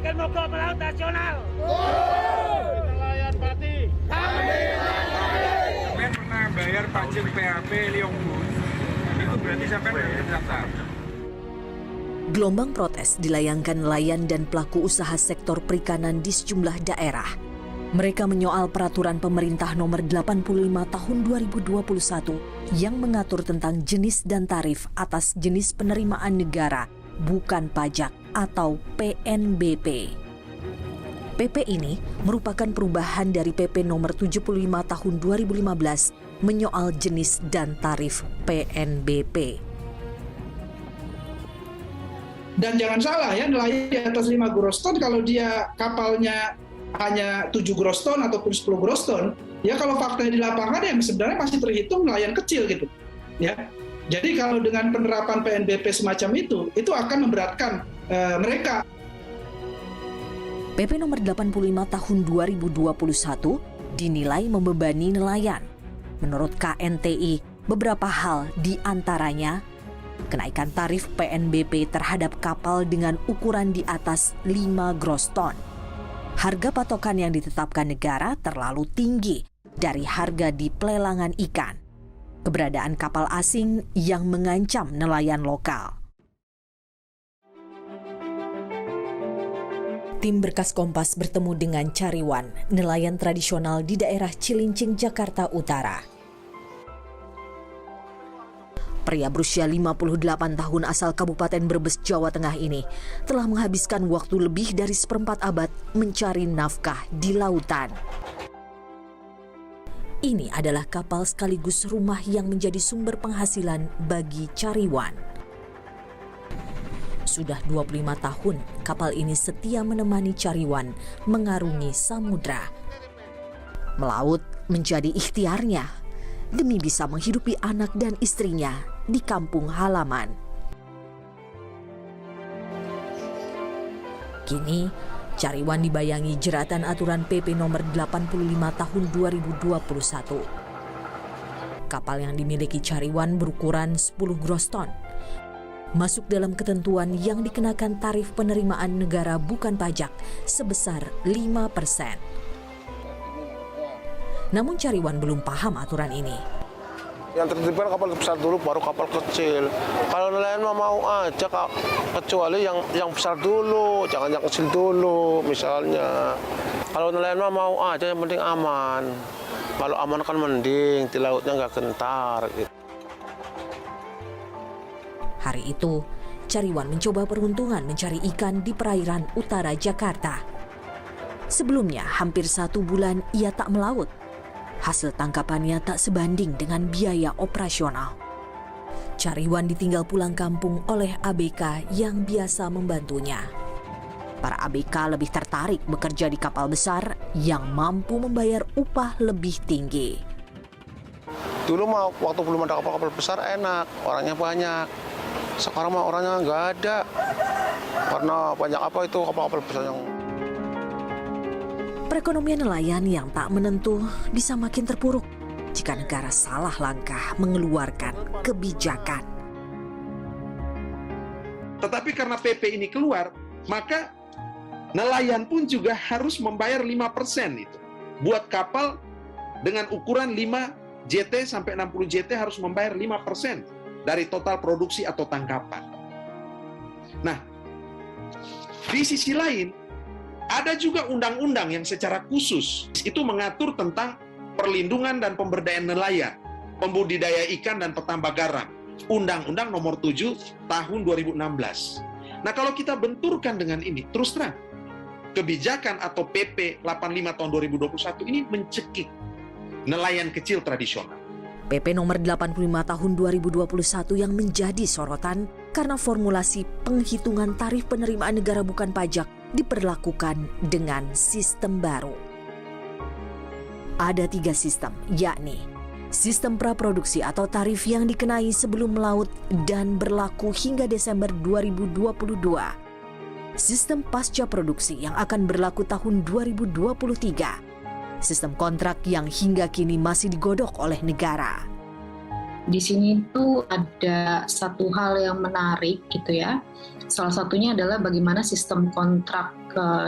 Agen Mogok Pelaut Nasional. Nelayan Pati. Sampai pernah bayar pajak PHP Lionggus, itu berarti sampai terdaftar. Gelombang protes dilayangkan nelayan dan pelaku usaha sektor perikanan di sejumlah daerah. Mereka menyoal peraturan pemerintah nomor 85 tahun 2021 yang mengatur tentang jenis dan tarif atas jenis penerimaan negara bukan pajak atau PNBP. PP ini merupakan perubahan dari PP nomor 75 tahun 2015 menyoal jenis dan tarif PNBP. Dan jangan salah ya, nelayan di atas 5 gross ton kalau dia kapalnya hanya 7 gross ton ataupun 10 gross ton, ya kalau faktanya di lapangan yang sebenarnya masih terhitung nelayan kecil gitu. Ya. Jadi kalau dengan penerapan PNBP semacam itu akan memberatkan mereka. PP nomor 85 tahun 2021 dinilai membebani nelayan. Menurut KNTI, beberapa hal di antaranya kenaikan tarif PNBP terhadap kapal dengan ukuran di atas 5 gross ton. Harga patokan yang ditetapkan negara terlalu tinggi dari harga di pelelangan ikan. Keberadaan kapal asing yang mengancam nelayan lokal. Tim Berkas Kompas bertemu dengan Cariwan, nelayan tradisional di daerah Cilincing, Jakarta Utara. Pria berusia 58 tahun asal Kabupaten Brebes, Jawa Tengah ini telah menghabiskan waktu lebih dari seperempat abad mencari nafkah di lautan. Ini adalah kapal sekaligus rumah yang menjadi sumber penghasilan bagi Cariwan. Sudah 25 tahun kapal ini setia menemani Cariwan mengarungi samudra. Melaut menjadi ikhtiarnya demi bisa menghidupi anak dan istrinya di kampung halaman. Kini, Cariwan dibayangi jeratan aturan PP nomor 85 tahun 2021. Kapal yang dimiliki Cariwan berukuran 10 gross ton. Masuk dalam ketentuan yang dikenakan tarif penerimaan negara bukan pajak sebesar 5%. Namun Cariwan belum paham aturan ini. Yang tertibkan kapal besar dulu, baru kapal kecil. Kalau nelayan mau aja, Kak. Kecuali yang besar dulu, jangan yang kecil dulu, misalnya. Kalau nelayan mau aja, yang penting aman. Kalau aman kan mending, di lautnya nggak gentar. Gitu. Hari itu, Cariwan mencoba peruntungan mencari ikan di perairan utara Jakarta. Sebelumnya, hampir 1 bulan ia tak melaut. Hasil tangkapannya tak sebanding dengan biaya operasional. Cariwan ditinggal pulang kampung oleh ABK yang biasa membantunya. Para ABK lebih tertarik bekerja di kapal besar yang mampu membayar upah lebih tinggi. Dulu mah waktu belum ada kapal-kapal besar enak, orangnya banyak. Sekarang mah orangnya nggak ada. Karena banyak itu kapal-kapal besar yang... Perekonomian nelayan yang tak menentu bisa makin terpuruk jika negara salah langkah mengeluarkan kebijakan. Tetapi karena PP ini keluar, maka nelayan pun juga harus membayar 5% itu. Buat kapal dengan ukuran 5 JT sampai 60 JT harus membayar 5% dari total produksi atau tangkapan. Nah, di sisi lain, ada juga undang-undang yang secara khusus itu mengatur tentang perlindungan dan pemberdayaan nelayan, pembudidaya ikan dan petambak garam. Undang-Undang nomor 7 tahun 2016. Nah, kalau kita benturkan dengan ini, terus terang, kebijakan atau PP 85 tahun 2021 ini mencekik nelayan kecil tradisional. PP nomor 85 tahun 2021 yang menjadi sorotan karena formulasi penghitungan tarif penerimaan negara bukan pajak diperlakukan dengan sistem baru. Ada 3 sistem, yakni sistem praproduksi atau tarif yang dikenai sebelum melaut dan berlaku hingga Desember 2022. Sistem pasca produksi yang akan berlaku tahun 2023. Sistem kontrak yang hingga kini masih digodok oleh negara. Di sini tuh ada satu hal yang menarik gitu ya. Salah satunya adalah bagaimana sistem kontrak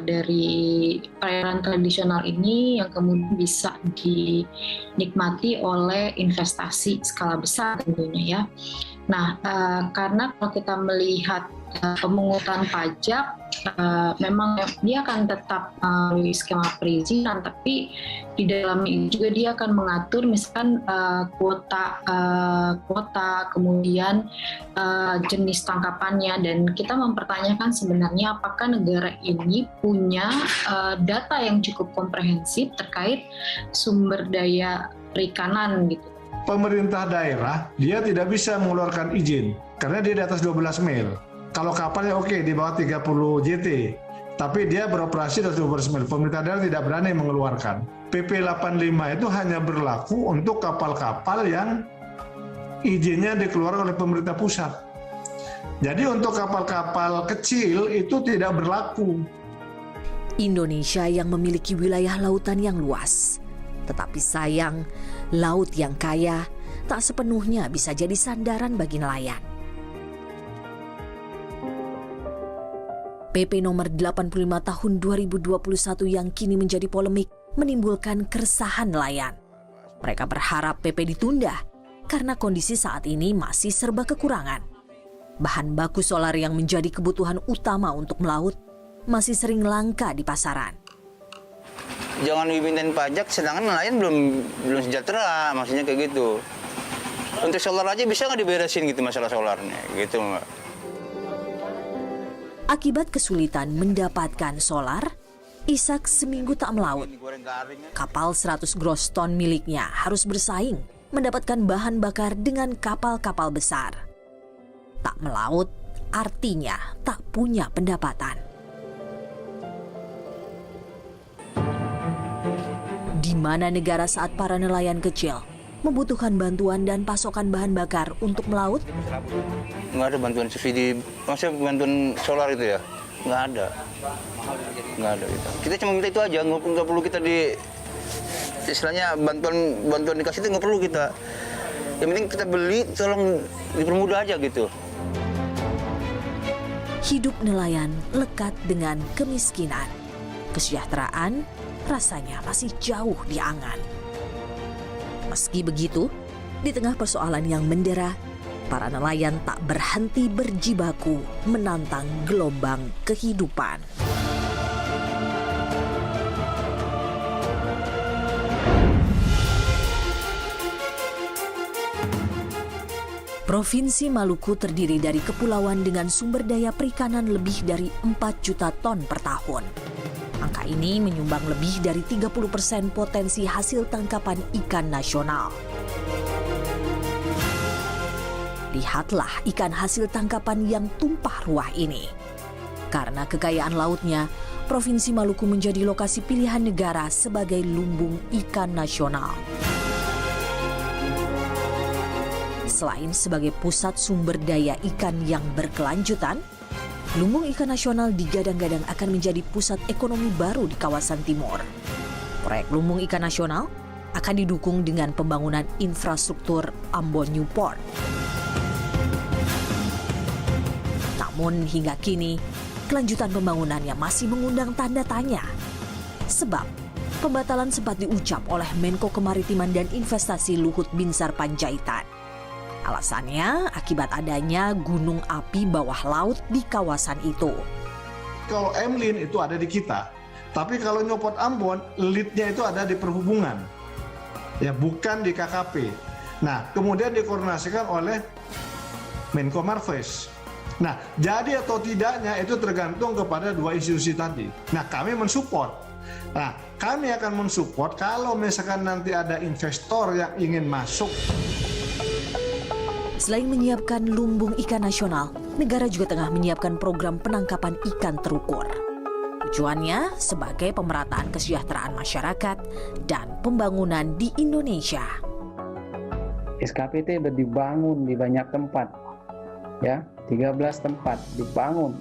dari perairan tradisional ini yang kemudian bisa dinikmati oleh investasi skala besar tentunya ya. Nah, karena kalau kita melihat pemungutan pajak, memang dia akan tetap melalui skema perizinan, tapi di dalamnya itu juga dia akan mengatur misalkan kuota, kemudian jenis tangkapannya, dan kita mempertanyakan sebenarnya apakah negara ini punya data yang cukup komprehensif terkait sumber daya perikanan gitu. Pemerintah daerah dia tidak bisa mengeluarkan izin karena dia di atas 12 mil. Kalau kapalnya oke di bawah 30 JT, tapi dia beroperasi di atas 12 mil. Pemerintah daerah tidak berani mengeluarkan. PP 85 itu hanya berlaku untuk kapal-kapal yang izinnya dikeluarkan oleh pemerintah pusat. Jadi untuk kapal-kapal kecil itu tidak berlaku. Indonesia yang memiliki wilayah lautan yang luas. Tetapi sayang, laut yang kaya tak sepenuhnya bisa jadi sandaran bagi nelayan. PP nomor 85 tahun 2021 yang kini menjadi polemik menimbulkan keresahan nelayan. Mereka berharap PP ditunda karena kondisi saat ini masih serba kekurangan. Bahan baku solar yang menjadi kebutuhan utama untuk melaut masih sering langka di pasaran. Jangan dimintain pajak, sedangkan nelayan belum sejahtera, maksudnya kayak gitu. Untuk solar aja bisa nggak diberesin gitu masalah solarnya, gitu Mbak. Akibat kesulitan mendapatkan solar, Ishak seminggu tak melaut. Kapal 100 gross ton miliknya harus bersaing mendapatkan bahan bakar dengan kapal-kapal besar. Tak melaut artinya tak punya pendapatan. Di mana negara saat para nelayan kecil membutuhkan bantuan dan pasokan bahan bakar untuk melaut? Nggak ada bantuan subsidi, maksudnya bantuan solar itu ya? Nggak ada. Nggak ada gitu. Kita cuma minta itu aja, nggak perlu kita istilahnya bantuan dikasih itu nggak perlu kita. Yang penting kita beli, tolong dipermudah aja gitu. Hidup nelayan lekat dengan kemiskinan. Kesejahteraan rasanya masih jauh di angan. Meski begitu, di tengah persoalan yang mendera, para nelayan tak berhenti berjibaku menantang gelombang kehidupan. Provinsi Maluku terdiri dari kepulauan dengan sumber daya perikanan lebih dari 4 juta ton per tahun. Angka ini menyumbang lebih dari 30% potensi hasil tangkapan ikan nasional. Lihatlah ikan hasil tangkapan yang tumpah ruah ini. Karena kekayaan lautnya, Provinsi Maluku menjadi lokasi pilihan negara sebagai lumbung ikan nasional. Selain sebagai pusat sumber daya ikan yang berkelanjutan, lumbung ikan nasional digadang-gadang akan menjadi pusat ekonomi baru di kawasan timur. Proyek lumbung ikan nasional akan didukung dengan pembangunan infrastruktur Ambon Newport. Namun hingga kini, kelanjutan pembangunannya masih mengundang tanda tanya. Sebab, pembatalan sempat diucap oleh Menko Kemaritiman dan Investasi Luhut Binsar Panjaitan. Alasannya akibat adanya gunung api bawah laut di kawasan itu. Kalau Emlin itu ada di kita, tapi kalau nyopot Ambon, lead-nya itu ada di perhubungan, ya bukan di KKP. Nah, kemudian dikoordinasikan oleh Menko Marves. Nah, jadi atau tidaknya itu tergantung kepada dua institusi tadi. Nah, kami mensupport. Nah, kami akan mensupport kalau misalkan nanti ada investor yang ingin masuk. Selain menyiapkan lumbung ikan nasional, negara juga tengah menyiapkan program penangkapan ikan terukur. Tujuannya sebagai pemerataan kesejahteraan masyarakat dan pembangunan di Indonesia. SKPT sudah dibangun di banyak tempat, ya 13 tempat dibangun,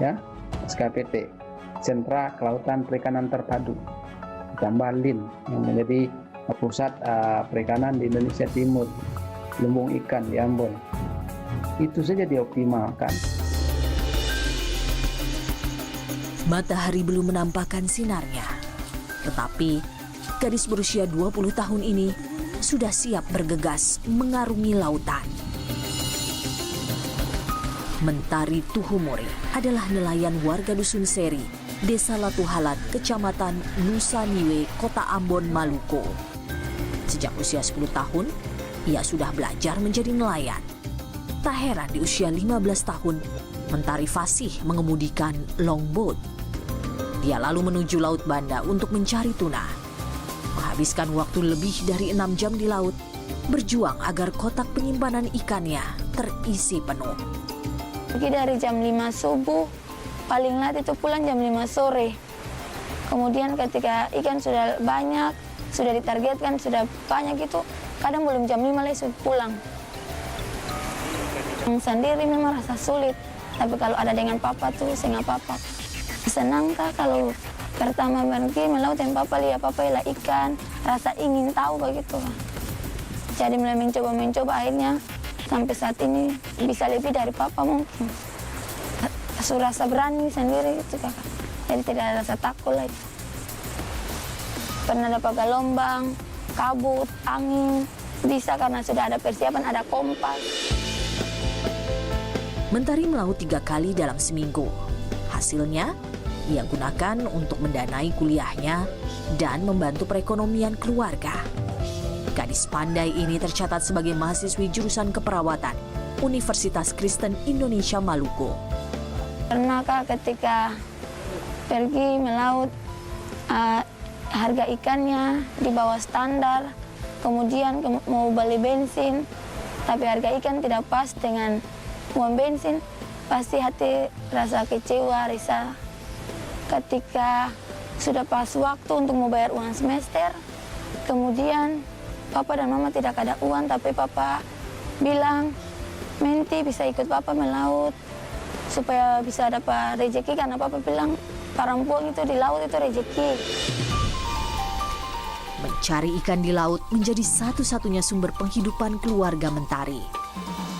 ya SKPT, Sentra Kelautan Perikanan Terpadu, ditambah LIN yang menjadi pusat perikanan di Indonesia Timur. Lumbung ikan di Ambon, itu saja dioptimalkan. Matahari belum menampakkan sinarnya, tetapi gadis berusia 20 tahun ini sudah siap bergegas mengarungi lautan. Mentari Tuhumuri adalah nelayan warga Dusun Seri, Desa Latuhalat, Kecamatan Nusa Niwe, Kota Ambon, Maluku. Sejak usia 10 tahun, ia sudah belajar menjadi nelayan. Tak heran di usia 15 tahun, Mentari fasih mengemudikan longboat. Dia lalu menuju Laut Banda untuk mencari tuna. Menghabiskan waktu lebih dari 6 jam di laut, berjuang agar kotak penyimpanan ikannya terisi penuh. Pergi dari jam 5 subuh, paling lat itu pulang jam 5 sore. Kemudian ketika ikan sudah banyak, sudah ditargetkan, sudah banyak itu, kadang belum jam 5 langsung pulang. Sendiri memang rasa sulit, tapi kalau ada dengan papa tuh saya nggak apa-apa. Senang kak kalau pertama pergi melaut yang papa lihat papa ilah ikan, rasa ingin tahu begitu. Jadi mulai mencoba akhirnya sampai saat ini bisa lebih dari papa mungkin. Sudah rasa berani sendiri itu kakak, jadi tidak ada rasa takut lagi. Pernah dapat gelombang, kabut, angin, bisa karena sudah ada persiapan, ada kompas. Mentari melaut 3 kali dalam seminggu. Hasilnya, ia gunakan untuk mendanai kuliahnya dan membantu perekonomian keluarga. Gadis pandai ini tercatat sebagai mahasiswi jurusan keperawatan Universitas Kristen Indonesia Maluku. Karena kak ketika pergi melaut, harga ikannya di bawah standar, kemudian mau beli bensin, tapi harga ikan tidak pas dengan uang bensin, pasti hati rasa kecewa, risau. Ketika sudah pas waktu untuk mau bayar uang semester, kemudian papa dan mama tidak ada uang, tapi papa bilang, Menti bisa ikut papa melaut, supaya bisa dapat rezeki, karena papa bilang, perempuan itu di laut itu rezeki. Mencari ikan di laut menjadi satu-satunya sumber penghidupan keluarga Mentari.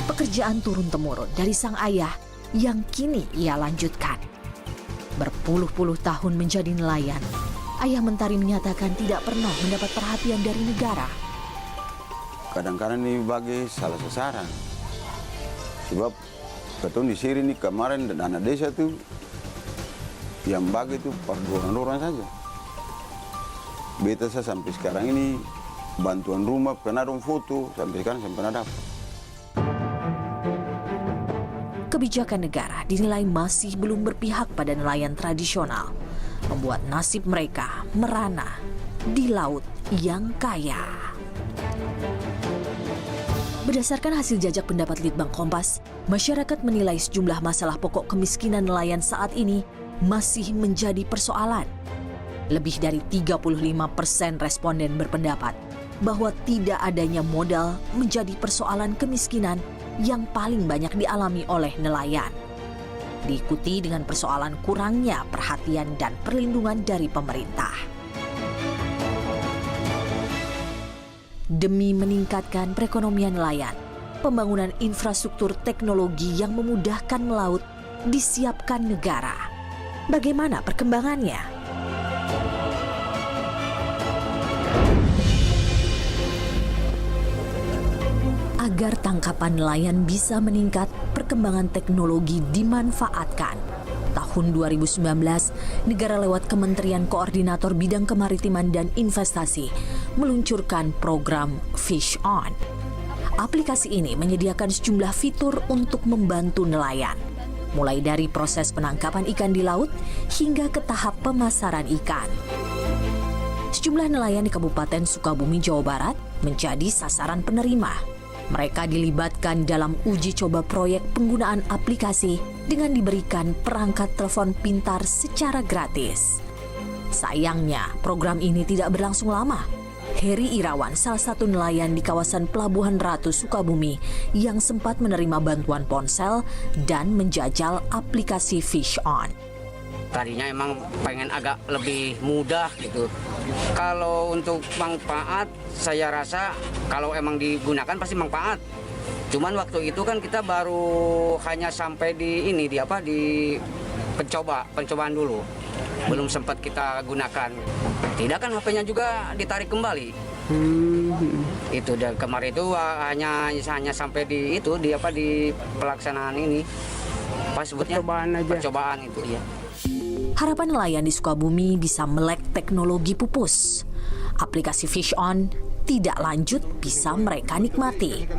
Pekerjaan turun-temurun dari sang ayah yang kini ia lanjutkan. Berpuluh-puluh tahun menjadi nelayan, ayah Mentari menyatakan tidak pernah mendapat perhatian dari negara. Kadang-kadang ini bagi salah sasaran. Sebab ketemu di sini nih kemarin dana desa tuh yang bagi itu per 2 orang saja. Beta saya sampai sekarang ini bantuan rumah pernah dong foto, sampai sekarang saya pernah dapat. Kebijakan negara dinilai masih belum berpihak pada nelayan tradisional, membuat nasib mereka merana di laut yang kaya. Berdasarkan hasil jajak pendapat Litbang Kompas, masyarakat menilai sejumlah masalah pokok kemiskinan nelayan saat ini masih menjadi persoalan. Lebih dari 35% responden berpendapat bahwa tidak adanya modal menjadi persoalan kemiskinan yang paling banyak dialami oleh nelayan. Diikuti dengan persoalan kurangnya perhatian dan perlindungan dari pemerintah. Demi meningkatkan perekonomian nelayan, pembangunan infrastruktur teknologi yang memudahkan melaut disiapkan negara. Bagaimana perkembangannya? Agar tangkapan nelayan bisa meningkat, perkembangan teknologi dimanfaatkan. Tahun 2019, negara lewat Kementerian Koordinator Bidang Kemaritiman dan Investasi meluncurkan program Fish On. Aplikasi ini menyediakan sejumlah fitur untuk membantu nelayan, mulai dari proses penangkapan ikan di laut hingga ke tahap pemasaran ikan. Sejumlah nelayan di Kabupaten Sukabumi, Jawa Barat menjadi sasaran penerima. Mereka dilibatkan dalam uji coba proyek penggunaan aplikasi dengan diberikan perangkat telepon pintar secara gratis. Sayangnya, program ini tidak berlangsung lama. Heri Irawan, salah satu nelayan di kawasan Pelabuhan Ratu, Sukabumi, yang sempat menerima bantuan ponsel dan menjajal aplikasi Fish On. Tadinya emang pengen agak lebih mudah gitu. Kalau untuk manfaat, saya rasa kalau emang digunakan pasti manfaat. Cuman waktu itu kan kita baru hanya sampai di pencobaan dulu. Belum sempat kita gunakan. Tidak kan HP-nya juga ditarik kembali. Itu dan kemarin itu hanya sampai di pelaksanaan ini. Pas sebutnya percobaan itu ya. Harapan nelayan di Sukabumi bisa melek teknologi pupus. Aplikasi Fish On tidak lanjut bisa mereka nikmati.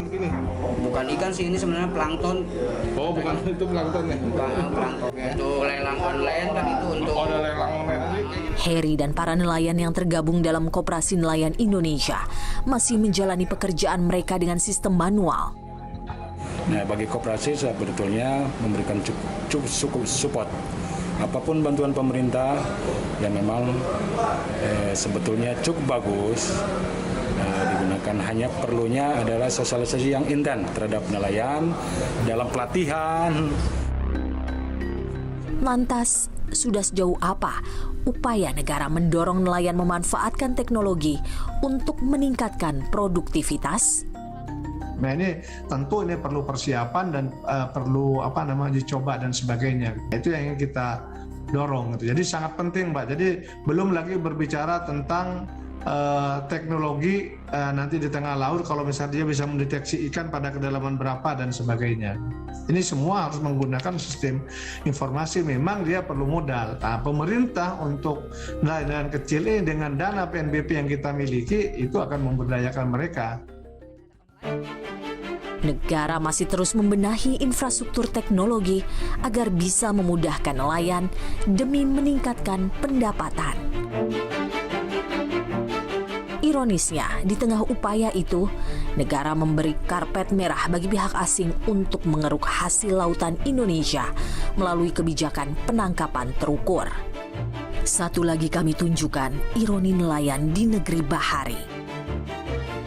Bukan ikan sih, ini sebenarnya plankton. Oh, bukan itu plankton ya? Plankton. Itu lelang online kan itu untuk. Oh, ada lelang online. Heri dan para nelayan yang tergabung dalam Koperasi Nelayan Indonesia masih menjalani pekerjaan mereka dengan sistem manual. Nah, bagi koperasi sebetulnya memberikan cukup support. Apapun bantuan pemerintah yang memang sebetulnya cukup bagus digunakan, hanya perlunya adalah sosialisasi yang intens terhadap nelayan dalam pelatihan. Lantas, sudah sejauh apa upaya negara mendorong nelayan memanfaatkan teknologi untuk meningkatkan produktivitas? Nah ini tentu ini perlu persiapan dan perlu dicoba dan sebagainya. Itu yang ingin kita dorong. Gitu. Jadi sangat penting, Mbak. Jadi belum lagi berbicara tentang teknologi nanti di tengah laut kalau misalnya dia bisa mendeteksi ikan pada kedalaman berapa dan sebagainya. Ini semua harus menggunakan sistem informasi. Memang dia perlu modal. Nah, pemerintah untuk nelayan kecil ini dengan dana PNBP yang kita miliki itu akan memberdayakan mereka. Negara masih terus membenahi infrastruktur teknologi agar bisa memudahkan nelayan demi meningkatkan pendapatan. Ironisnya, di tengah upaya itu, negara memberi karpet merah bagi pihak asing untuk mengeruk hasil lautan Indonesia melalui kebijakan penangkapan terukur. Satu lagi kami tunjukkan ironi nelayan di negeri bahari.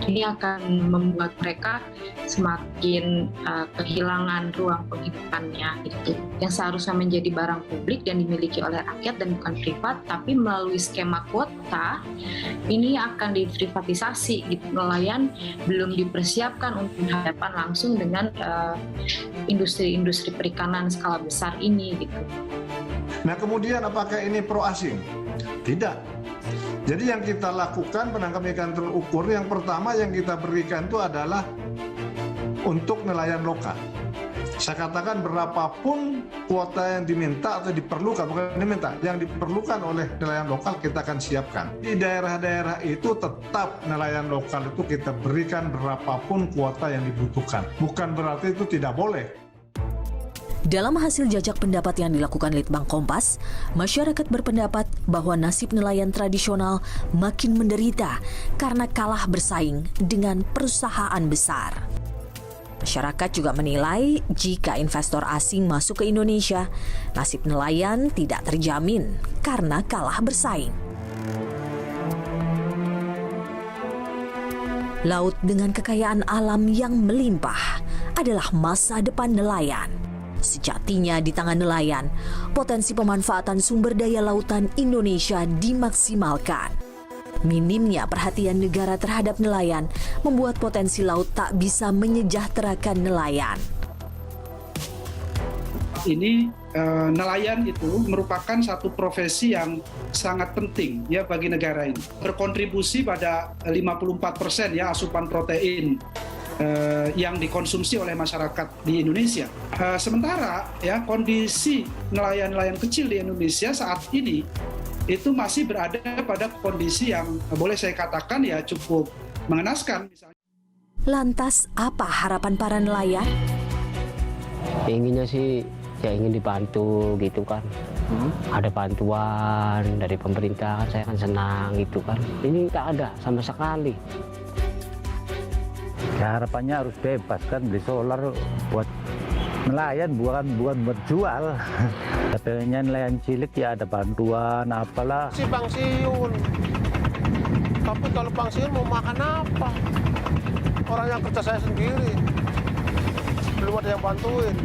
Ini akan membuat mereka semakin kehilangan ruang penghidupannya itu yang seharusnya menjadi barang publik dan dimiliki oleh rakyat dan bukan privat, tapi melalui skema kuota ini akan diprivatisasi gitu. Nelayan belum dipersiapkan untuk berhadapan langsung dengan industri-industri perikanan skala besar ini gitu. Nah kemudian apakah ini pro asing? Tidak. Jadi yang kita lakukan penangkap ikan terukur yang pertama yang kita berikan itu adalah untuk nelayan lokal. Saya katakan berapapun kuota yang diminta atau diperlukan, bukan diminta, yang diperlukan oleh nelayan lokal kita akan siapkan. Di daerah-daerah itu tetap nelayan lokal itu kita berikan berapapun kuota yang dibutuhkan. Bukan berarti itu tidak boleh. Dalam hasil jajak pendapat yang dilakukan Litbang Kompas, masyarakat berpendapat bahwa nasib nelayan tradisional makin menderita karena kalah bersaing dengan perusahaan besar. Masyarakat juga menilai jika investor asing masuk ke Indonesia, nasib nelayan tidak terjamin karena kalah bersaing. Laut dengan kekayaan alam yang melimpah adalah masa depan nelayan. Sejatinya di tangan nelayan, potensi pemanfaatan sumber daya lautan Indonesia dimaksimalkan. Minimnya perhatian negara terhadap nelayan membuat potensi laut tak bisa menyejahterakan nelayan. Ini nelayan itu merupakan satu profesi yang sangat penting ya bagi negara ini. Berkontribusi pada 54% ya asupan protein yang dikonsumsi oleh masyarakat di Indonesia. Sementara ya kondisi nelayan-nelayan kecil di Indonesia saat ini itu masih berada pada kondisi yang boleh saya katakan ya cukup mengenaskan. Lantas apa harapan para nelayan? Inginnya sih ya ingin dibantu gitu kan. Ada bantuan dari pemerintah, saya kan senang gitu kan. Ini nggak ada sama sekali. Ya, harapannya harus bebas kan, beli solar buat nelayan bukan buat jual. Katanya nelayan cilik ya ada bantuan apalah. Si pensiun. Tapi kalau pensiun mau makan apa? Orang yang kerja saya sendiri. Belum ada yang bantuin.